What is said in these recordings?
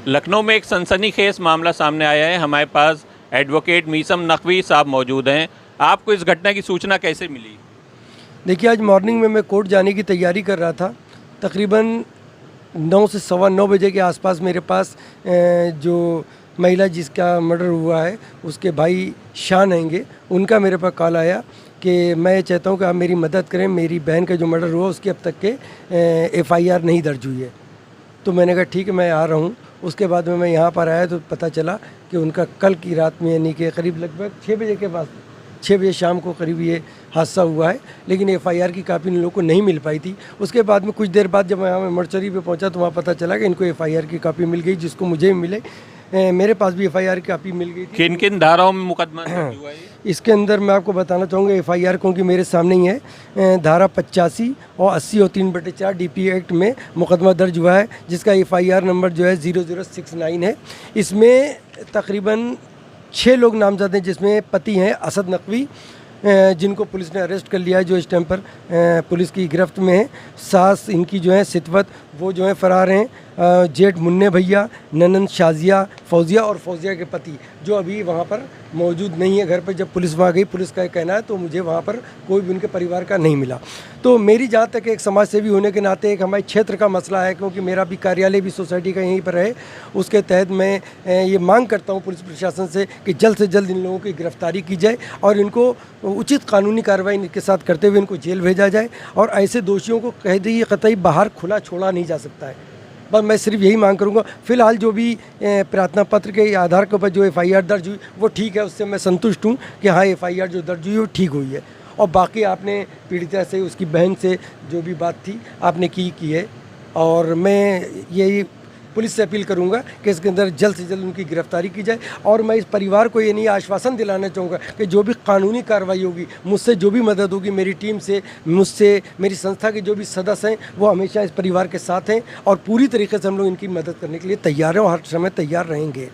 लखनऊ में एक सनसनीखेज मामला सामने आया है। हमारे पास एडवोकेट मीसम नकवी साहब मौजूद हैं। आपको इस घटना की सूचना कैसे मिली? देखिए, आज मॉर्निंग में मैं कोर्ट जाने की तैयारी कर रहा था। तकरीबन 9 से सवा 9 बजे के आसपास मेरे पास जो महिला जिसका मर्डर हुआ है उसके भाई शान आएंगे, उनका मेरे पास कॉल आया कि मैं चाहता हूं कि आप मेरी मदद करें। मेरी बहन का जो मर्डर हुआ उसकी अब तक के FIR नहीं दर्ज हुई है। तो मैंने कहा ठीक है, मैं आ रहा हूं। उसके बाद में मैं यहाँ पर आया तो पता चला कि उनका कल की रात में यानी कि करीब लगभग 6 बजे के बाद 6 बजे शाम को करीब ये हादसा हुआ है, लेकिन FIR की कापी इन लोगों को नहीं मिल पाई थी। उसके बाद में कुछ देर बाद जब मैं यहाँ मर्चरी पे पहुँचा तो वहाँ पता चला कि इनको FIR की कापी मिल गई, जिसको मुझे भी मिले। मेरे पास भी FIR की कापी मिल गई थी। किन किन धाराओं में मुकदमा दर्ज हुआ है? इसके अंदर मैं आपको बताना चाहूँगा FIR क्योंकि मेरे सामने ही है, धारा 85 और 80 और 3/4 DP एक्ट में मुकदमा दर्ज हुआ है, जिसका FIR नंबर जो है 0069 है। इसमें तकरीबन 6 लोग नामजद हैं, जिसमें पति हैं असद नकवी, जिनको पुलिस ने अरेस्ट कर लिया है, जो इस टाइम पर पुलिस की गिरफ्त में है। सास इनकी जो है सितवत, वो जो है फ़रार हैं। जेठ मुन्ने भैया, ननंद शाजिया, फौजिया और फौजिया के पति जो अभी वहाँ पर मौजूद नहीं है घर पर। जब पुलिस वहाँ गई, पुलिस का कहना है तो मुझे वहाँ पर कोई भी उनके परिवार का नहीं मिला। तो मेरी जहाँ तक एक समाज सेवी होने के नाते एक हमारे क्षेत्र का मसला है, क्योंकि मेरा भी कार्यालय भी सोसाइटी का यहीं पर है, उसके तहत मैं ये मांग करता हूँ पुलिस प्रशासन से कि जल्द से जल्द इन लोगों की गिरफ्तारी की जाए और इनको उचित कानूनी कार्रवाई इनके साथ करते हुए इनको जेल भेजा जाए। और ऐसे दोषियों को कह दी कतई बाहर खुला छोड़ा नहीं जा सकता है। बस मैं सिर्फ यही मांग करूंगा। फिलहाल जो भी प्रार्थना पत्र के आधार के ऊपर जो FIR दर्ज हुई वो ठीक है, उससे मैं संतुष्ट हूं कि हाँ FIR जो दर्ज हुई वो ठीक हुई है। और बाकी आपने पीड़िता से, उसकी बहन से जो भी बात थी आपने की है, और मैं यही पुलिस से अपील करूंगा कि इसके अंदर जल्द से जल्द उनकी गिरफ्तारी की जाए। और मैं इस परिवार को ये नहीं आश्वासन दिलाना चाहूँगा कि जो भी कानूनी कार्रवाई होगी, मुझसे जो भी मदद होगी, मेरी टीम से, मुझसे, मेरी संस्था के जो भी सदस्य हैं, वो हमेशा इस परिवार के साथ हैं और पूरी तरीके से हम लोग इनकी मदद करने के लिए तैयार हैं और हर समय तैयार रहेंगे।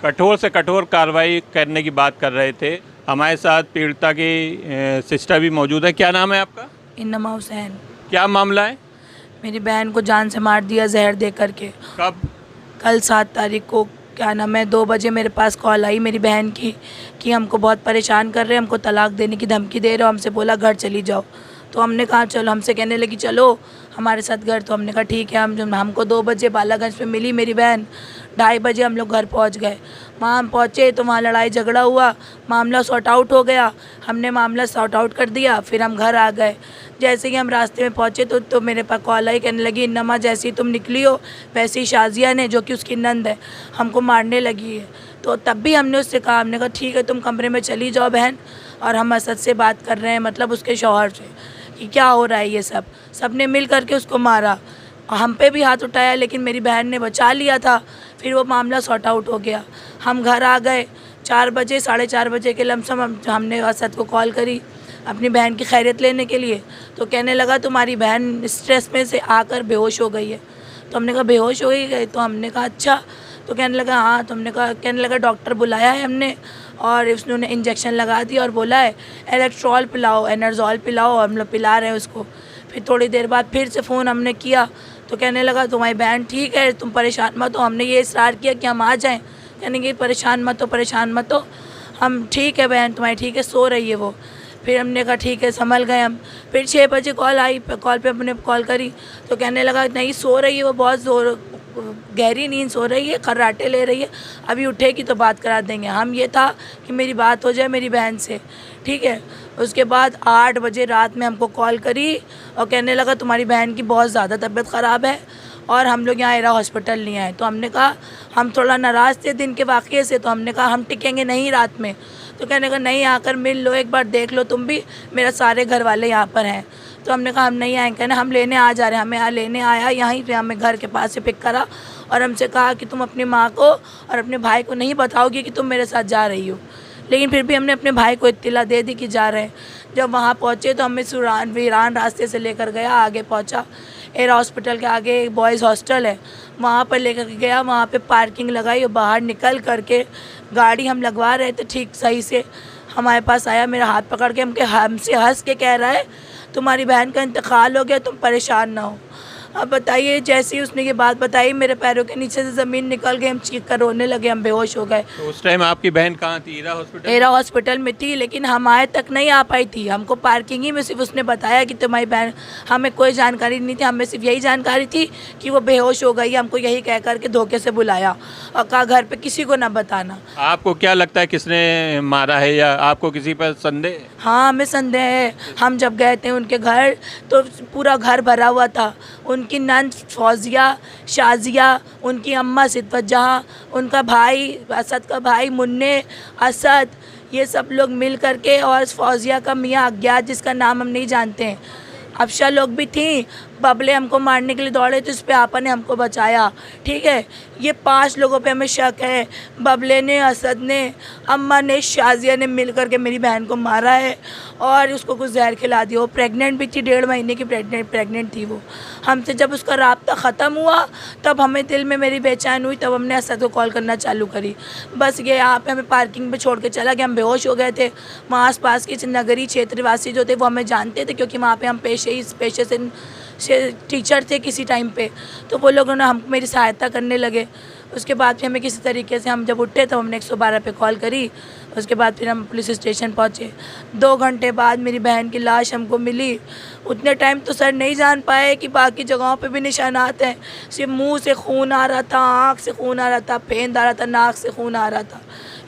कठोर से कठोर कार्रवाई करने की बात कर रहे थे। हमारे साथ पीड़िता की सिस्टर भी मौजूद है। क्या नाम है आपका? इन्नमा हुसैन। क्या मामला है? मेरी बहन को जान से मार दिया जहर दे करके। कब? कल 7 तारीख को क्या नाम है 2 बजे मेरे पास कॉल आई मेरी बहन की कि हमको बहुत परेशान कर रहे हैं, हमको तलाक देने की धमकी दे रहे हो, हमसे बोला घर चली जाओ। तो हमने कहा चलो, हमसे कहने लगी चलो हमारे साथ घर। तो हमने कहा ठीक है। हमको 2 बजे बालागंज पे मिली मेरी बहन। 2:30 बजे हम लोग घर पहुंच गए। वहाँ हम पहुँचे तो वहाँ लड़ाई झगड़ा हुआ, मामला सॉर्ट आउट हो गया। हमने मामला सॉर्ट आउट कर दिया, फिर हम घर आ गए। जैसे ही हम रास्ते में पहुँचे तो मेरे पास कॉल आई, कहने लगी इन्नमा जैसे ही तुम निकली हो वैसे ही शाजिया ने, जो कि उसकी नंद है, हमको मारने लगी है। तो तब भी हमने उससे कहा, हमने कहा ठीक है तुम कमरे में चली जाओ बहन, और हम असद से बात कर रहे हैं, मतलब उसके शौहर से, कि क्या हो रहा है ये सब ने मिल करके उसको मारा। हम पे भी हाथ उठाया, लेकिन मेरी बहन ने बचा लिया था। फिर वो मामला सॉर्ट आउट हो गया। हम घर आ गए 4 बजे, 4:30 बजे के लमसम हमने असद को कॉल करी अपनी बहन की खैरियत लेने के लिए। तो कहने लगा तुम्हारी बहन स्ट्रेस में से आकर बेहोश हो गई है। तो हमने कहा बेहोश हो गई? तो हमने कहा अच्छा। तो कहने लगा हाँ। तो हमने कहा, कहने लगा डॉक्टर बुलाया है हमने, और उसने इंजेक्शन लगा दिया और बोला है इलेक्ट्रॉल पिलाओ, एनर्जॉल पिलाओ, हम लोग पिला रहे हैं उसको। फिर थोड़ी देर बाद फिर से फ़ोन हमने किया तो कहने लगा तुम्हारी बहन ठीक है, तुम परेशान मत हो। हमने ये इसरार किया कि हम आ जाएं, कहने कि परेशान मत हो, हम ठीक है बहन तुम्हारी ठीक है, सो रही है वो। फिर हमने कहा ठीक है, संभल गए हम। फिर 6 बजे कॉल आई, कॉल पे हमने कॉल करी तो कहने लगा नहीं सो रही है वो, बहुत गहरी नींद सो रही है, खर्राटे ले रही है, अभी उठेगी तो बात करा देंगे। हम ये था कि मेरी बात हो जाए मेरी बहन से, ठीक है। उसके बाद 8 बजे रात में हमको कॉल करी और कहने लगा तुम्हारी बहन की बहुत ज़्यादा तबीयत ख़राब है और हम लोग यहाँ एरा हॉस्पिटल नहीं आए। तो हमने कहा, हम थोड़ा नाराज़ थे दिन के वाक़े से, तो हमने कहा हम टिकेंगे नहीं रात में। तो कहने का नहीं, आकर मिल लो, एक बार देख लो तुम भी, मेरा सारे घर वाले यहाँ पर हैं। तो हमने कहा हम नहीं आएंगे। कहना हम लेने आ जा रहे हैं। हमें यहाँ लेने आया, यहीं पे हमें घर के पास से पिक करा और हमसे कहा कि तुम अपनी माँ को और अपने भाई को नहीं बताओगी कि तुम मेरे साथ जा रही हो। लेकिन फिर भी हमने अपने भाई को इत्तला दे दी कि जा रहे हैं। जब वहाँ पहुँचे तो हमें वीरान रास्ते से लेकर गया, आगे पहुँचा एरा हॉस्पिटल के आगे एक बॉयज़ हॉस्टल है, वहाँ पर लेकर गया। वहाँ पे पार्किंग लगाई और बाहर निकल करके गाड़ी हम लगवा रहे थे ठीक सही से, हमारे पास आया, मेरा हाथ पकड़ के हमसे हंस के कह रहा है तुम्हारी बहन का इंतकाल हो गया, तुम परेशान ना हो। अब बताइए, जैसे ही उसने ये बात बताई मेरे पैरों के नीचे से ज़मीन निकल गई, हम चीख कर रोने लगे, हम बेहोश हो गए। तो उस टाइम आपकी बहन कहाँ थी? ईरा हॉस्पिटल? एरा हॉस्पिटल में थी, लेकिन हमारे तक नहीं आ पाई थी। हमको पार्किंग ही में सिर्फ उसने बताया कि तुम्हारी बहन, हमें कोई जानकारी नहीं थी, हमें सिर्फ यही जानकारी थी कि वो बेहोश हो गई। हमको यही कह कर के धोखे से बुलाया और कहा घर पे किसी को ना बताना। आपको क्या लगता है किसने मारा है, या आपको किसी पर संदेह है? हाँ, हमें संदेह है। हम जब गए थे उनके घर तो पूरा घर भरा हुआ था। उनकी नंद फौजिया, शाजिया, उनकी अम्मा सितवत जहाँ, उनका भाई असद का भाई मुन्ने, असद, ये सब लोग मिल करके, और फौजिया का मियाँ अज्ञात जिसका नाम हम नहीं जानते हैं, अफशा लोग भी थी। बबले हमको मारने के लिए दौड़े तो इस पे आपा ने हमको बचाया। ठीक है, ये 5 लोगों पे हमें शक है। बबले ने, असद ने, अम्मा ने, शाजिया ने मिल कर के मेरी बहन को मारा है और उसको कुछ जहर खिला दिया। वो प्रेग्नेंट भी थी, 1.5 महीने की प्रेग्नेंट थी वो। हमसे जब उसका राब्ता ख़त्म हुआ तब हमें दिल में मेरी बेचैन हुई, तब हमने असद को कॉल करना चालू करी। बस ये यहाँ पे हमें पार्किंग पे छोड़ के चला गया। हम बेहोश हो गए थे। वहाँ आस पास के नगरी क्षेत्रवासी जो थे वो हमें जानते थे, क्योंकि वहाँ पे हम पेशे से टीचर थे किसी टाइम पे। तो वो लोगों ने हम मेरी सहायता करने लगे। उसके बाद फिर हमें किसी तरीके से, हम जब उठे तो हमने 112 पे कॉल करी। उसके बाद फिर हम पुलिस स्टेशन पहुँचे। 2 घंटे बाद मेरी बहन की लाश हमको मिली। उतने टाइम तो सर नहीं जान पाए कि बाकी जगहों पे भी निशानात हैं। सिर्फ मुंह से खून आ रहा था, आँख से खून आ रहा था, फेंद आ रहा था, नाक से खून आ रहा था।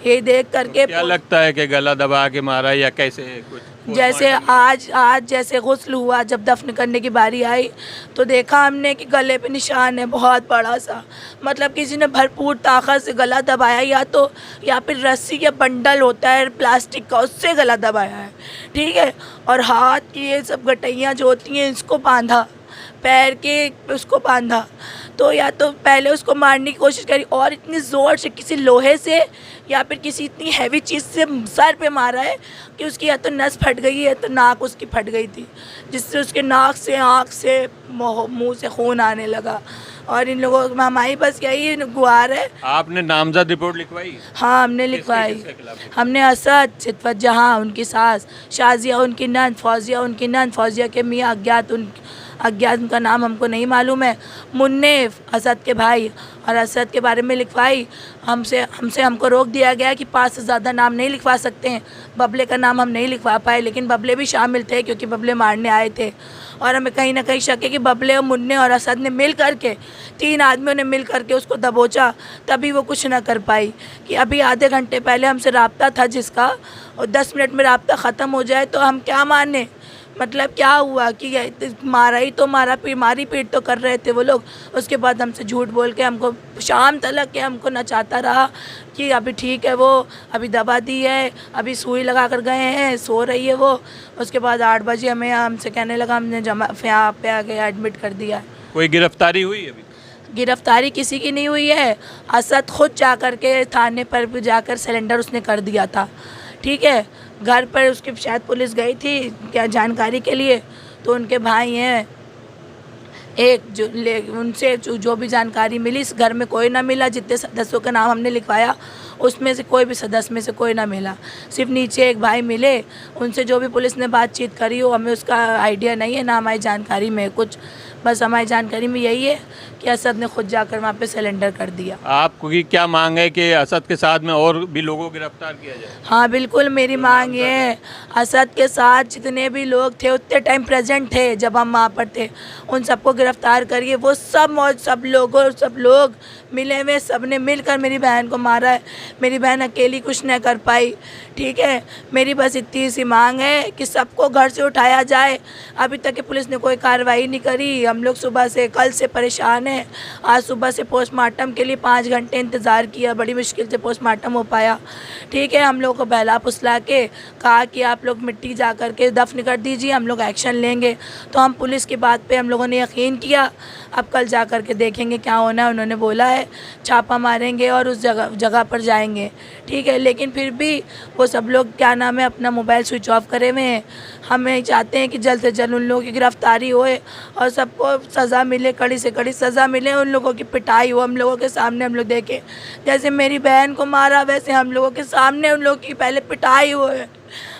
ये देख करके क्या लगता है कि गला दबा के मारा या कैसे कुछ? जैसे आज जैसे गुस्ल हुआ, जब दफन करने की बारी आई तो देखा हमने कि गले पे निशान है बहुत बड़ा सा। मतलब किसी ने भरपूर ताकत से गला दबाया, या फिर रस्सी या बंडल होता है प्लास्टिक का, उससे गला दबाया है। ठीक है, और हाथ की ये सब गटैयाँ जो होती हैं इसको बांधा, पैर के उसको बांधा। तो या तो पहले उसको मारने की कोशिश करी और इतनी ज़ोर से किसी लोहे से या फिर किसी इतनी हैवी चीज़ से सर पे मारा है कि उसकी या तो नस फट गई है, तो नाक उसकी फट गई थी, जिससे उसके नाक से, आँख से, मुंह से खून आने लगा। और इन लोगों में हमारी बस यही गुहार है। आपने नामजद रिपोर्ट लिखवाई? हाँ, हमने लिखवाई। हमने असद, सितवत जहाँ उनकी सास, शाजिया उनकी नंद, फौजिया उनकी नंद, फौजिया के मियाँ अज्ञात उनका नाम हमको नहीं मालूम है, मुन्ने, असद के भाई, और असद के बारे में लिखवाई। हमको रोक दिया गया कि 5 से ज़्यादा नाम नहीं लिखवा सकते हैं। बबले का नाम हम नहीं लिखवा पाए, लेकिन बबले भी शामिल थे क्योंकि बबले मारने आए थे। और हमें कहीं ना कहीं शक है कि बबले और मुन्ने और असद ने मिल करके, 3 आदमियों ने मिल करके उसको दबोचा, तभी वो कुछ ना कर पाई। कि अभी आधे घंटे पहले हमसे रब्ता था जिसका, और 10 मिनट में रब्ता ख़त्म हो जाए तो हम क्या माने? मतलब क्या हुआ कि मारा ही तो मारी पीट तो कर रहे थे वो लोग। उसके बाद हमसे झूठ बोल के हमको शाम तलक के हमको नचाता रहा कि अभी ठीक है, वो अभी दवा दी है, अभी सुई लगा कर गए हैं, सो रही है वो। उसके बाद 8 बजे हमसे कहने लगा हमने यहाँ पे आके एडमिट कर दिया। कोई गिरफ्तारी हुई अभी? गिरफ्तारी किसी की नहीं हुई है। असद खुद जा कर के थाने पर जाकर सिलेंडर उसने कर दिया था। ठीक है, घर पर उसकी शायद पुलिस गई थी क्या जानकारी के लिए, तो उनके भाई हैं एक उनसे जो भी जानकारी मिली, इस घर में कोई ना मिला। जितने सदस्यों का नाम हमने लिखवाया उसमें से कोई भी सदस्य में से कोई ना मिला, सिर्फ नीचे एक भाई मिले। उनसे जो भी पुलिस ने बातचीत करी हो हमें उसका आइडिया नहीं है, ना हमारी जानकारी में कुछ। बस हमारी जानकारी में यही है कि असद ने खुद जाकर वहाँ पे सिलेंडर कर दिया। आपकी क्या मांग है कि असद के साथ में और भी लोगों को गिरफ्तार किया जाए? हाँ बिल्कुल, मेरी मांग ये है, असद के साथ जितने भी लोग थे उतने टाइम प्रेजेंट थे जब हम वहाँ पर थे, उन सबको गिरफ्तार करिए। वो सब लोग मिले हुए, सब ने मिलकर मेरी बहन को मारा है। मेरी बहन अकेली कुछ नहीं कर पाई। ठीक है, मेरी बस इतनी सी मांग है कि सबको घर से उठाया जाए। अभी तक पुलिस ने कोई कार्रवाई नहीं करी। हम लोग कल से परेशान हैं। आज सुबह से पोस्टमार्टम के लिए 5 घंटे इंतज़ार किया, बड़ी मुश्किल से पोस्टमार्टम हो पाया। ठीक है, हम लोग को बहला फुसला के कहा कि आप लोग मिट्टी जा कर के दफन कर दीजिए, हम लोग एक्शन लेंगे। तो हम पुलिस की बात पे हम लोगों ने यकीन किया। अब कल जा कर के देखेंगे क्या होना है। उन्होंने बोला है छापा मारेंगे और उस जगह पर जाएंगे। ठीक है, लेकिन फिर भी वो सब लोग क्या नाम है अपना मोबाइल स्विच ऑफ करे हुए हैं। हमें चाहते हैं कि जल्द से जल्द उन लोगों की गिरफ्तारी होए और सबको सज़ा मिले, कड़ी से कड़ी सज़ा मिले। उन लोगों की पिटाई हो, हम लोगों के सामने हम लोग देखें। जैसे मेरी बहन को मारा वैसे हम लोगों के सामने उन लोगों की पहले पिटाई हुए।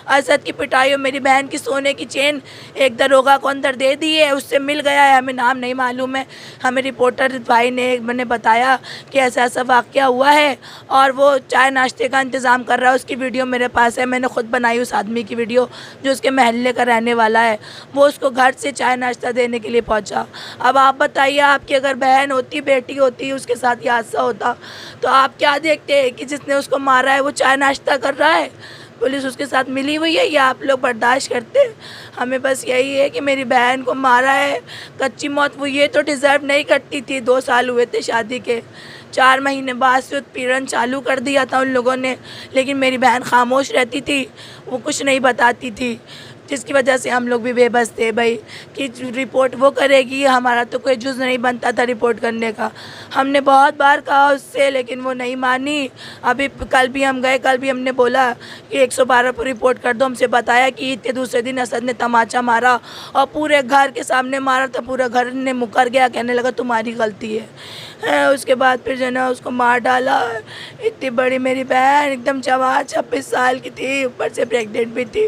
असद की पिटाई और मेरी बहन की सोने की चेन एक दरोगा को अंदर दे दी है, उससे मिल गया है, हमें नाम नहीं मालूम है। हमें रिपोर्टर भाई ने मैंने बताया कि ऐसा ऐसा वाक़या हुआ है और वो चाय नाश्ते का इंतज़ाम कर रहा है। उसकी वीडियो मेरे पास है, मैंने खुद बनाई उस आदमी की वीडियो जो उसके महल्ले का रहने वाला है। वो उसको घर से चाय नाश्ता देने के लिए पहुंचा। अब आप बताइए, आपकी अगर बहन होती, बेटी होती, उसके साथ ये हादसा होता तो आप क्या देखते हैं कि जिसने उसको मारा है वो चाय नाश्ता कर रहा है, पुलिस उसके साथ मिली हुई है, या आप लोग बर्दाश्त करते हैं? हमें बस यही है कि मेरी बहन को मारा है, कच्ची मौत वो ये तो डिज़र्व नहीं करती थी। 2 साल हुए थे शादी के, 4 महीने बाद से उत्पीड़न चालू कर दिया था उन लोगों ने, लेकिन मेरी बहन खामोश रहती थी, वो कुछ नहीं बताती थी, जिसकी वजह से हम लोग भी बेबस थे भाई कि रिपोर्ट वो करेगी, हमारा तो कोई जुज़ नहीं बनता था रिपोर्ट करने का। हमने बहुत बार कहा उससे, लेकिन वो नहीं मानी। अभी कल भी हम गए, कल भी हमने बोला कि 112 पर रिपोर्ट कर दो। हमसे बताया कि ईद के दूसरे दिन असद ने तमाचा मारा और पूरे घर के सामने मारा, तो पूरा घर ने मुकर गया, कहने लगा तुम्हारी गलती है। उसके बाद फिर जो ना उसको मार डाला। इतनी बड़ी मेरी बहन एकदम जवान 26 साल की थी, ऊपर से प्रेग्नेंट भी थी।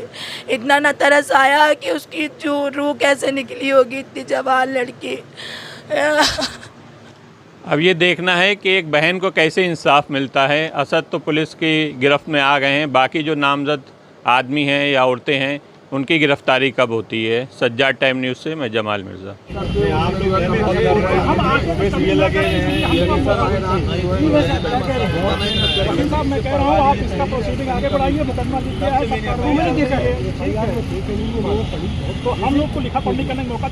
इतना ना तरस आया कि उसकी जो रूह कैसे निकली होगी, इतनी जवान लड़की। अब ये देखना है कि एक बहन को कैसे इंसाफ मिलता है। असद तो पुलिस की गिरफ्त में आ गए हैं, बाकी जो नामजद आदमी हैं या औरतें हैं उनकी गिरफ्तारी कब होती है। सज्जाद टाइम न्यूज़ से मैं जमाल मिर्ज़ा। मैं कह रहा हूँ आप इसका प्रोसीडिंग आगे बढ़ाइए, मुकदमा लिख के आए, तो हम लोग को लिखा पढ़ने का मौका